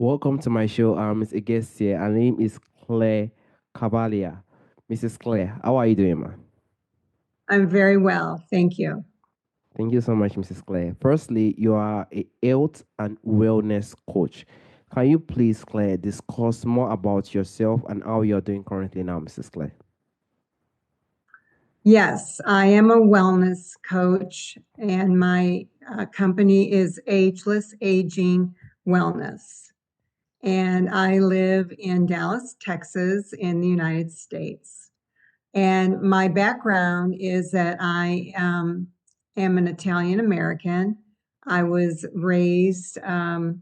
Welcome to my show. It's a guest here. Her name is Claire Cavalier. Mrs. Claire, how are you doing, man? I'm very well, thank you. Thank you so much, Mrs. Claire. Firstly, you are a health and wellness coach. Can you please, Claire, discuss more about yourself and how you're doing currently now, Mrs. Claire? Yes, I am a wellness coach, and my company is Ageless Aging Wellness. And I live in Dallas, Texas, in the United States. And my background is that I am an Italian American. I was raised in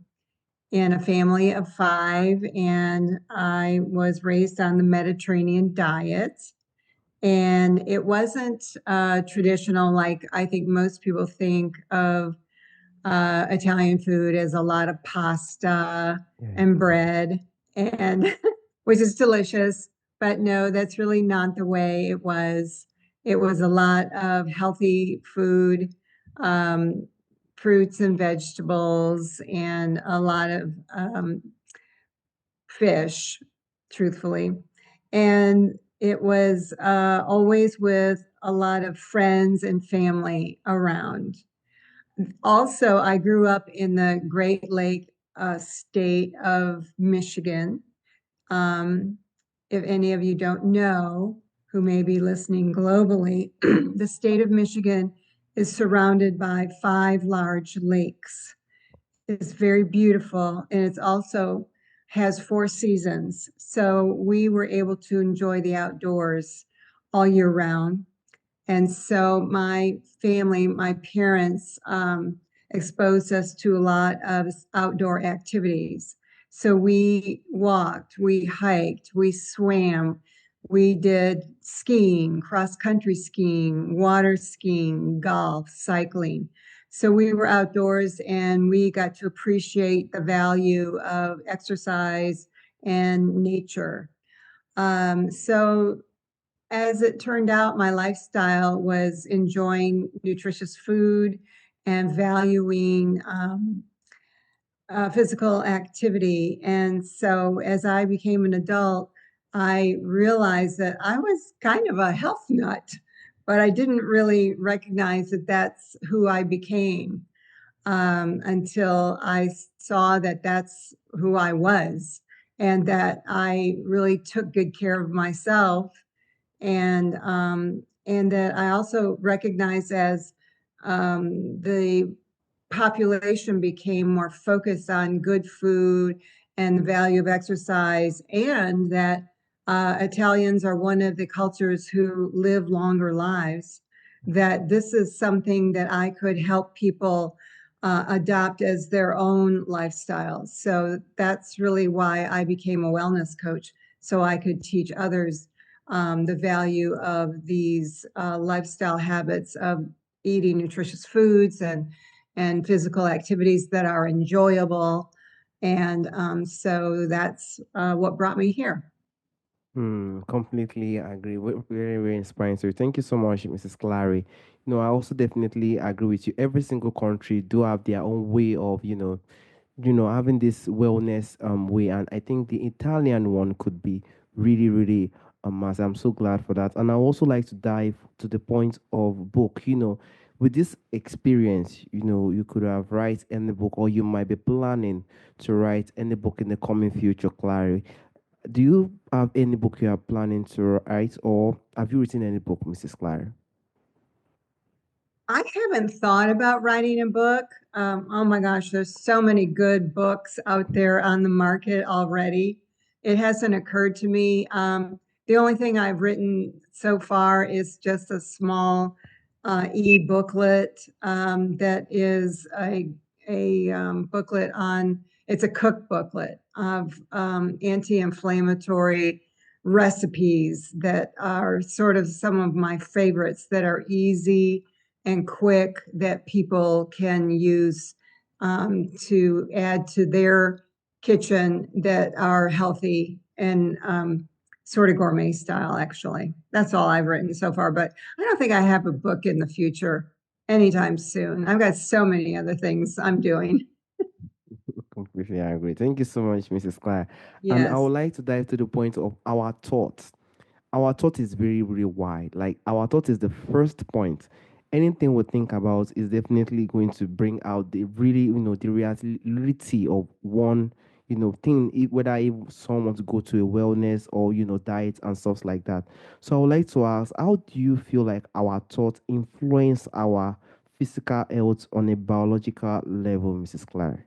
a family of five, and I was raised on the Mediterranean diet. And it wasn't traditional, like I think most people think of Italian food as a lot of pasta Yeah. and bread, and which is delicious. But no, that's really not the way it was. It was a lot of healthy food, um, fruits and vegetables, and a lot of fish, truthfully. And it was always with a lot of friends and family around. Also, I grew up in the Great Lake state of Michigan. Um, if any of you don't know, who may be listening globally, the state of Michigan is surrounded by five large lakes. It's very beautiful, and it's also has four seasons. So we were able to enjoy the outdoors all year round. And so my family, my parents, exposed us to a lot of outdoor activities. So we walked, we hiked, we swam, we did skiing, cross country skiing, water skiing, golf, cycling. So we were outdoors and we got to appreciate the value of exercise and nature. So as it turned out, my lifestyle was enjoying nutritious food and valuing physical activity. And so as I became an adult, I realized that I was kind of a health nut, but I didn't really recognize that that's who I became until I saw that that's who I was and that I really took good care of myself, and that I also recognize as the population became more focused on good food and the value of exercise, and that Italians are one of the cultures who live longer lives, that this is something that I could help people adopt as their own lifestyles. So that's really why I became a wellness coach, so I could teach others the value of these lifestyle habits of eating nutritious foods and physical activities that are enjoyable. And so that's what brought me here. Completely agree. Very, very inspiring. So thank you so much, Mrs. Clary. I also definitely agree with you. Every single country do have their own way of, having this wellness way, and I think the Italian one could be really, really massive. I'm so glad for that. And I also like to dive to the point of book. With this experience, you could have write any book, or you might be planning to write any book in the coming future, Clary. Do you have any book you are planning to write, or have you written any book, Mrs. Clary? I haven't thought about writing a book. Oh my gosh, there's so many good books out there on the market already. It hasn't occurred to me. The only thing I've written so far is just a small e-booklet that is a booklet on, it's a cook booklet of anti-inflammatory recipes that are sort of some of my favorites that are easy and quick that people can use to add to their kitchen that are healthy and sort of gourmet style, actually. That's all I've written so far, but I don't think I have a book in the future anytime soon. I've got so many other things I'm doing. Completely agree. Thank you so much, Mrs. Claire. And I Yes. would like to dive to the point of our thoughts. Our thought is very, very wide. Like our thought is the first point. Anything we think about is definitely going to bring out the really, the reality of one, thing, whether if someone wants to go to a wellness or, diet and stuff like that. So I would like to ask, how do you feel like our thoughts influence our physical health on a biological level, Mrs. Claire?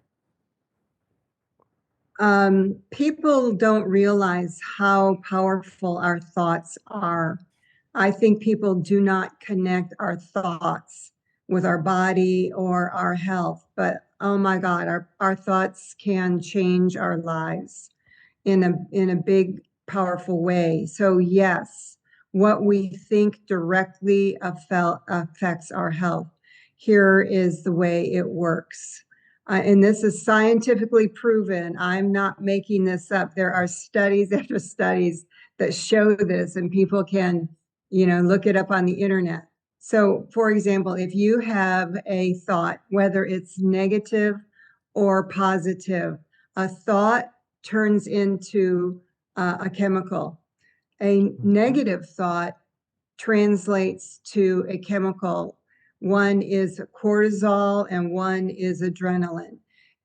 People don't realize how powerful our thoughts are. I think people do not connect our thoughts with our body or our health, but oh my God, our thoughts can change our lives in a big, powerful way. So yes, what we think directly affects our health. Here is the way it works. And this is scientifically proven. I'm not making this up. There are studies after studies that show this, and people can, look it up on the internet. So, for example, if you have a thought, whether it's negative or positive, a thought turns into a chemical. A Mhm. negative thought translates to a chemical. One is cortisol and one is adrenaline.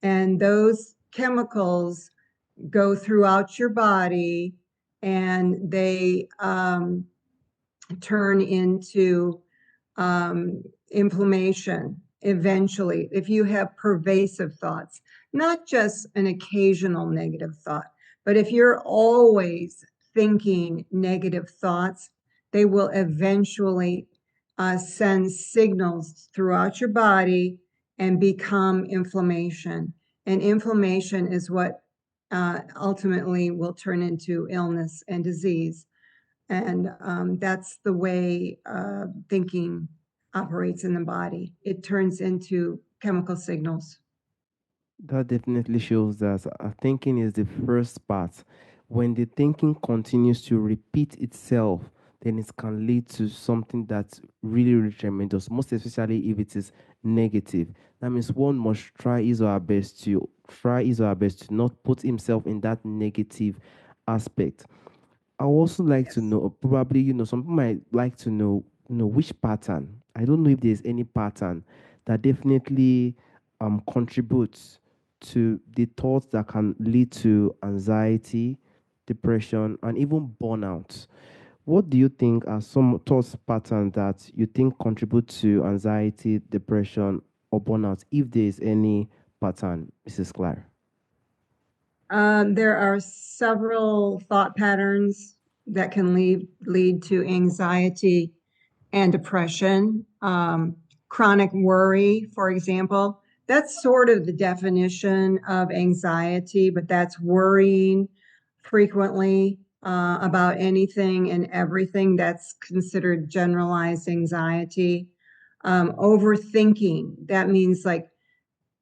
And those chemicals go throughout your body and they turn into inflammation eventually if you have pervasive thoughts, not just an occasional negative thought, but if you're always thinking negative thoughts, they will eventually send signals throughout your body and become inflammation. And inflammation is what ultimately will turn into illness and disease. And that's the way thinking operates in the body. It turns into chemical signals. That definitely shows that thinking is the first part. When the thinking continues to repeat itself, then it can lead to something that's really, really tremendous, most especially if it is negative. That means one must try his or her best to not put himself in that negative aspect. I would also like to Yes. know, probably, some people might like to know, which pattern. I don't know if there's any pattern that definitely contributes to the thoughts that can lead to anxiety, depression, and even burnout. What do you think are some thoughts patterns that you think contribute to anxiety, depression, or burnout, if there is any pattern, Mrs. Clare? There are several thought patterns that can lead to anxiety and depression. Chronic worry, for example, that's sort of the definition of anxiety, but that's worrying frequently about anything and everything. That's considered generalized anxiety. Overthinking, that means like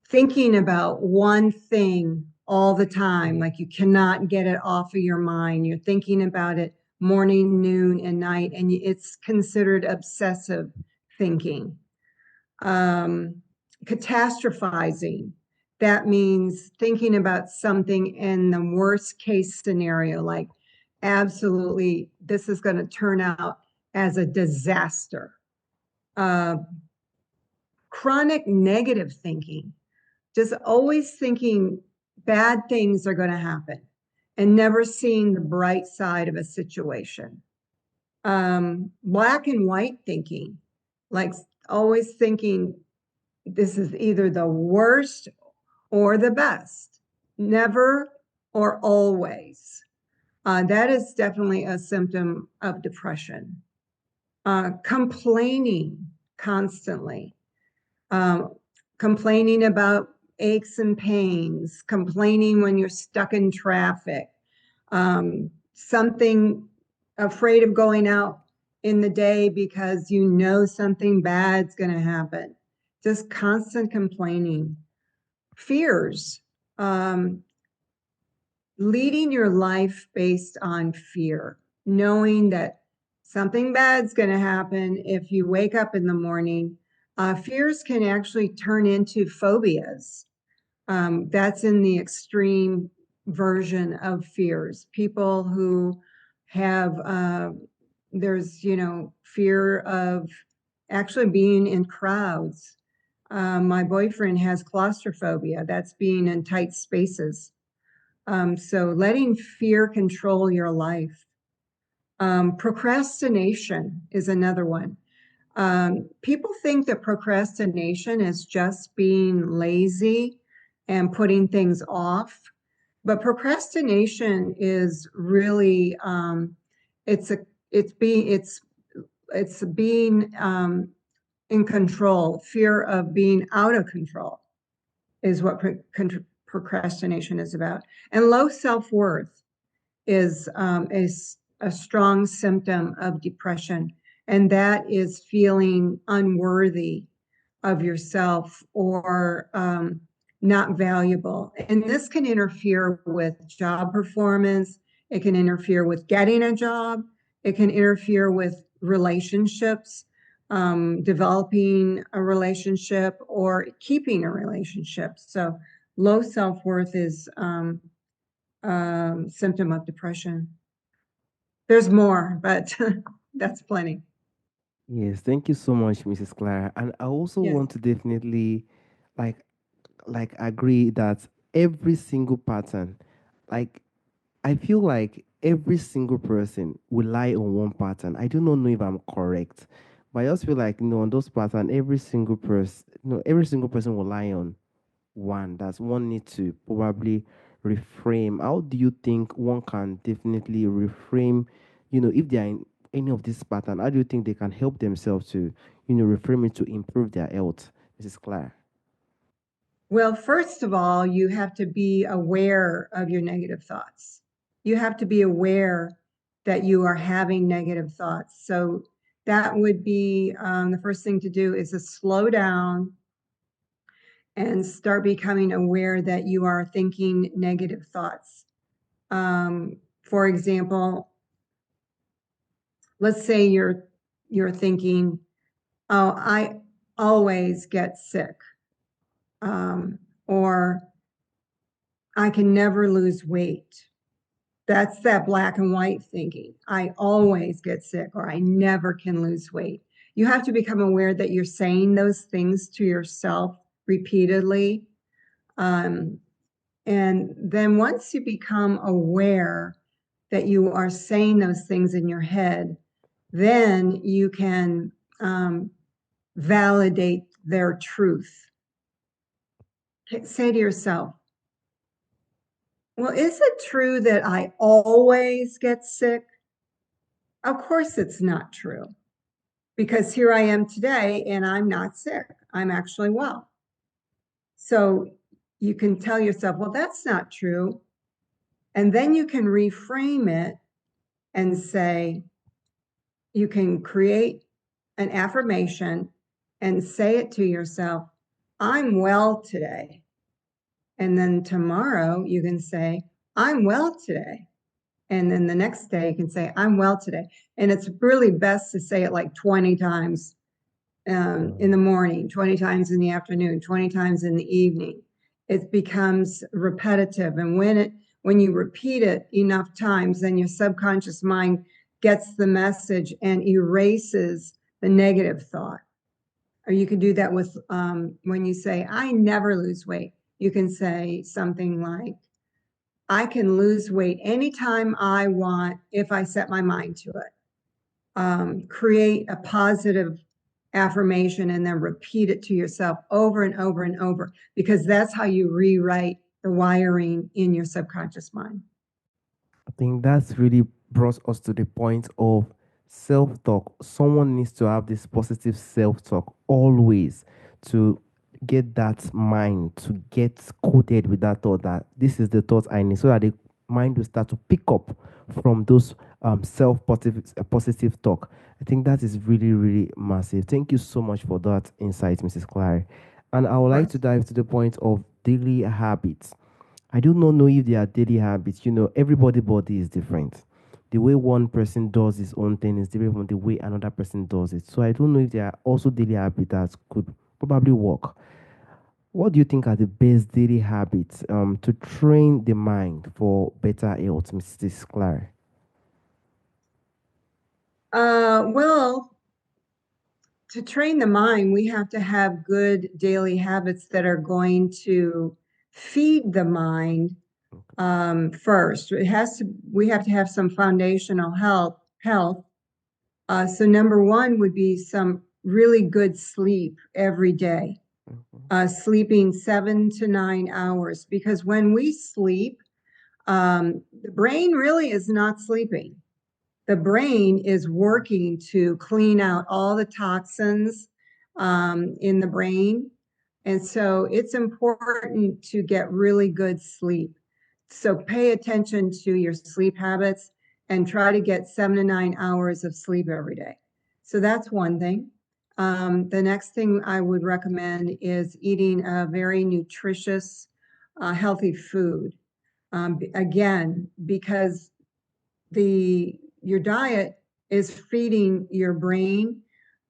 thinking about one thing all the time, like you cannot get it off of your mind. You're thinking about it morning, noon, and night, and it's considered obsessive thinking. Um, Catastrophizing, that means thinking about something in the worst case scenario, like absolutely, this is going to turn out as a disaster. Uh, Chronic negative thinking, just always thinking bad things are going to happen and never seeing the bright side of a situation. Black and white thinking, like always thinking this is either the worst or the best, never or always. That is definitely a symptom of depression. Complaining constantly, um, complaining about aches and pains, complaining when you're stuck in traffic, something afraid of going out in the day because you know something bad's going to happen. Just constant complaining. Fears, um, leading your life based on fear, knowing that something bad's going to happen if you wake up in the morning. Fears can actually turn into phobias. That's in the extreme version of fears. People who have, there's, fear of actually being in crowds. My boyfriend has claustrophobia. That's being in tight spaces. So letting fear control your life. Procrastination is another one. People think that procrastination is just being lazy and putting things off, but procrastination is really it's a it's being in control. Fear of being out of control is what procrastination is about, and low self-worth is a strong symptom of depression, and that is feeling unworthy of yourself or not valuable. And this can interfere with job performance. It can interfere with getting a job. It can interfere with relationships, developing a relationship or keeping a relationship. So low self-worth is symptom of depression. There's more, but that's plenty. Yes, thank you so much, Mrs. Clara. And I also Yes. want to definitely like agree that every single pattern, like I feel like every single person will lie on one pattern. I do not know if I'm correct, but I just feel like on those pattern, every single person, every single person will lie on one. That's one need to probably reframe. How do you think one can definitely reframe? If they are in any of this pattern, how do you think they can help themselves to, reframe it to improve their health? Mrs. Claire. Well, first of all, you have to be aware of your negative thoughts. You have to be aware that you are having negative thoughts. So that would be the first thing to do is to slow down and start becoming aware that you are thinking negative thoughts. For example, let's say you're thinking, "Oh, I always get sick," or "I can never lose weight." That's that black and white thinking. I always get sick or I never can lose weight. You have to become aware that you're saying those things to yourself repeatedly. Um, and then once you become aware that you are saying those things in your head, then you can validate their truth. Say to yourself, well, is it true that I always get sick? Of course, it's not true because here I am today and I'm not sick. I'm actually well. So you can tell yourself, well, that's not true. And then you can reframe it and say, you can create an affirmation and say it to yourself, I'm well today. And then tomorrow you can say, I'm well today. And then the next day you can say, I'm well today. And it's really best to say it like 20 times in the morning, 20 times in the afternoon, 20 times in the evening. It becomes repetitive. And when you repeat it enough times, then your subconscious mind gets the message and erases the negative thought. Or you can do that with when you say, I never lose weight. You can say something like, I can lose weight anytime I want if I set my mind to it. Create a positive affirmation and then repeat it to yourself over and over and over, because that's how you rewrite the wiring in your subconscious mind. I think that's really brought us to the point of self talk. Someone needs to have this positive self talk always to get that mind to get coded with that thought that this is the thought I need so that the mind will start to pick up from those self positive talk. I think that is really, really massive. Thank you so much for that insight, Mrs. Clary. And I would Of like to course. dive to the point of daily habits. I do not know if they are daily habits. Everybody body is different. The way one person does his own thing is different from the way another person does it. So I don't know if there are also daily habits that could probably work. What do you think are the best daily habits to train the mind for better health, Mrs. Clara? Well, to train the mind, we have to have good daily habits that are going to feed the mind first. We have to have some foundational health. So number one would be some really good sleep every day, Mhm, sleeping 7 to 9 hours, because when we sleep, the brain really is not sleeping. The brain is working to clean out all the toxins in the brain. And so it's important to get really good sleep. So pay attention to your sleep habits and try to get 7 to 9 hours of sleep every day. So that's one thing. The next thing I would recommend is eating a very nutritious, healthy food. Again, because your diet is feeding your brain,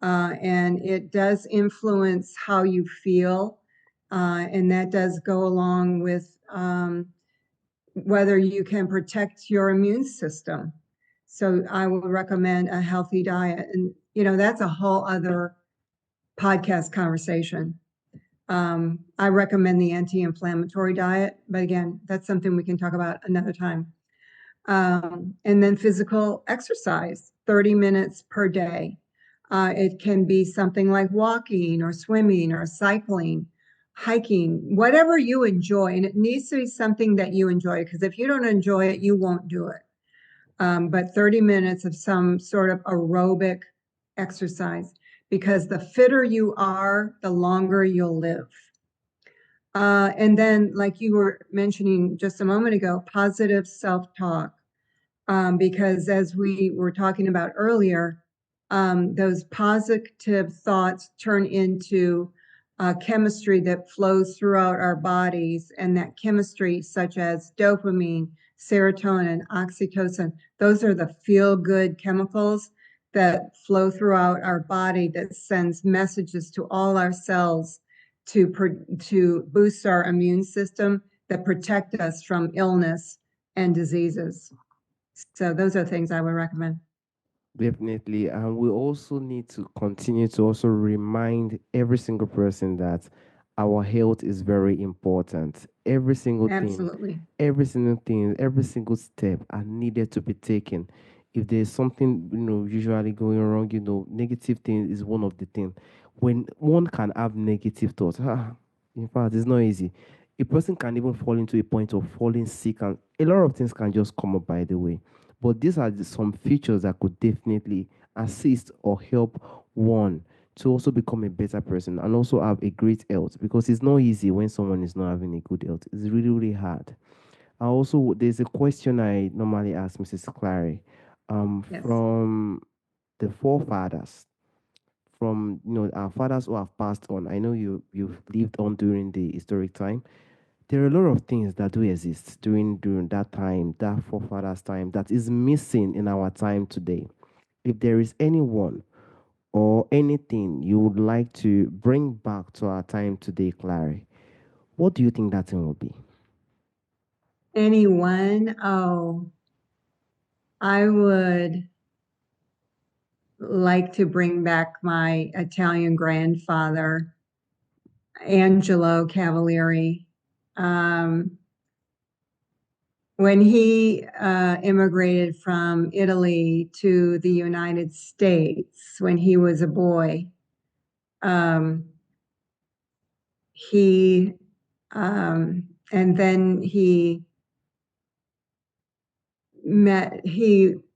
and it does influence how you feel, and that does go along with whether you can protect your immune system. So I would recommend a healthy diet, and that's a whole other podcast conversation. I recommend the anti-inflammatory diet, but again, that's something we can talk about another time. And then physical exercise, 30 minutes per day. It can be something like walking or swimming or cycling, hiking, whatever you enjoy. And it needs to be something that you enjoy, because if you don't enjoy it, you won't do it. But 30 minutes of some sort of aerobic exercise, because the fitter you are, the longer you'll live. And then, like you were mentioning just a moment ago, positive self-talk, because as we were talking about earlier, those positive thoughts turn into chemistry that flows throughout our bodies, and that chemistry, such as dopamine, serotonin, oxytocin, those are the feel-good chemicals that flow throughout our body, that sends messages to all our cells to boost our immune system, that protect us from illness and diseases. So those are things I would recommend. definitely. And we also need to continue to also remind every single person that our health is very important. Absolutely. Every single step are needed to be taken. If there's something, usually going wrong, negative thing is one of the things. When one can have negative thoughts, in fact, it's not easy. A person can even fall into a point of falling sick, and a lot of things can just come up by the way. But these are some features that could definitely assist or help one to also become a better person and also have a great health, because it's not easy when someone is not having a good health. It's really, really hard. I also, there's a question I normally ask Mrs. Clary, Yes. from the forefathers, from our fathers who have passed on. I know you've lived on during the historic time. There are a lot of things that do exist during that time, that forefathers time, that is missing in our time today. If there is anyone or anything you would like to bring back to our time today, Clary, what do you think that thing will be? Anyone? Oh, I would like to bring back my Italian grandfather, Angelo Cavalieri. Um, when he immigrated from Italy to the United States when he was a boy, um, he and then he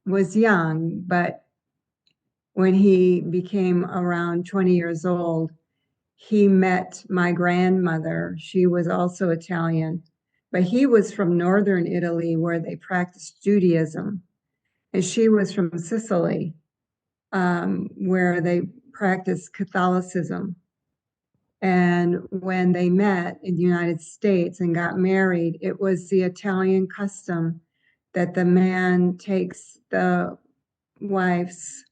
was young, but when he became around 20 years old, he met my grandmother. She was also Italian, but he was from northern Italy where they practiced Judaism, and she was from Sicily, where they practiced Catholicism. And when they met in the United States and got married, it was the Italian custom that the man takes the wife's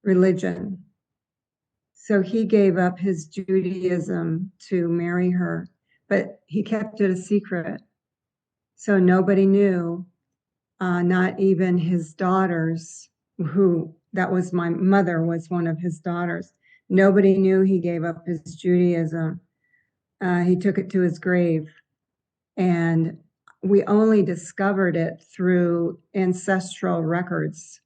religion. So he gave up his Judaism to marry her, but he kept it a secret. So nobody knew, not even his daughters, who that was my mother, was one of his daughters. Nobody knew he gave up his Judaism. He took it to his grave. And we only discovered it through ancestral records.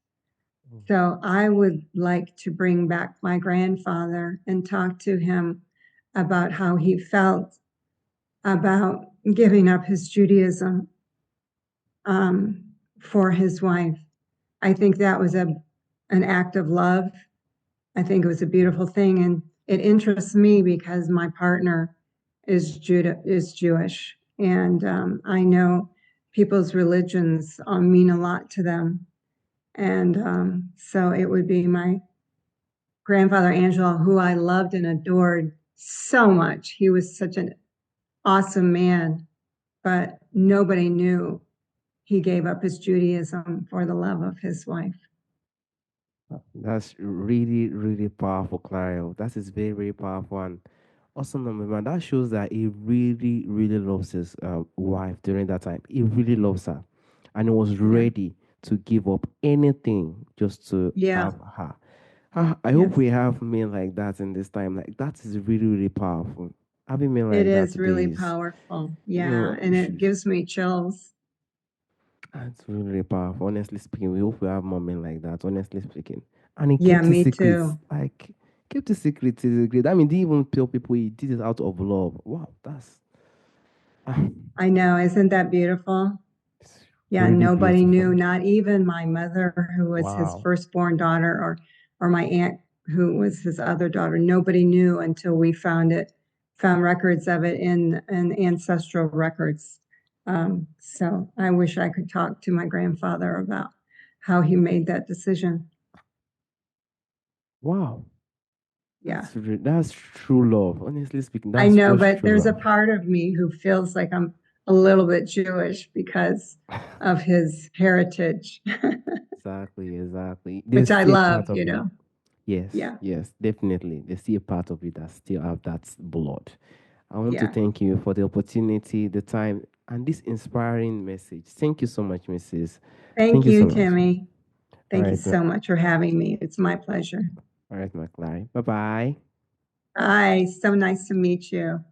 So I would like to bring back my grandfather and talk to him about how he felt about giving up his Judaism, um, for his wife. I think that was an act of love. I think it was a beautiful thing, and it interests me because my partner is Jewish, and I know people's religions mean a lot to them, and so it would be my grandfather Angelo, who I loved and adored so much. He was such an awesome man, but nobody knew he gave up his Judaism for the love of his wife. That's really, really powerful, Clario. That is very, very powerful and awesome, number man. That shows that he really, really loves his wife during that time. He really loves her, and he was Yeah. ready to give up anything just to Yeah. have her. I hope Yes. we have men like that in this time. Like that is really, really powerful. Having men It like that is really today is, powerful. you know, Yeah. And it gives me chills. it's really, really powerful. Honestly speaking, we hope we have more men like that. Honestly speaking, and he Yeah, kept his me secrets. too. Like kept his secrets is great. I mean, didn't even tell people he did it out of love. Wow, that's I know. Isn't that beautiful? it's Yeah, really nobody knew, beautiful. not even my mother, who was his Wow. firstborn daughter, or my aunt, who was his other daughter. Nobody knew until we found records of it in ancestral records. So I wish I could talk to my grandfather about how he made that decision. Wow. Yeah. That's true love. Honestly speaking, I that's know, just but true there's a love. part of me who feels like I'm a little bit Jewish because of his heritage, Exactly, exactly. which There's I still a love, part of you you. know. Yes, Yeah. yes, definitely. There's still a part of you that still have that blood. I want to Yeah. thank you for the opportunity, the time, and this inspiring message. Thank you so much, Mrs. Thank Thank you so you, much. Timmy. All Thank you right, so much for having me. It's my pleasure. all right, McLaren. Bye bye. Bye. So nice to meet you.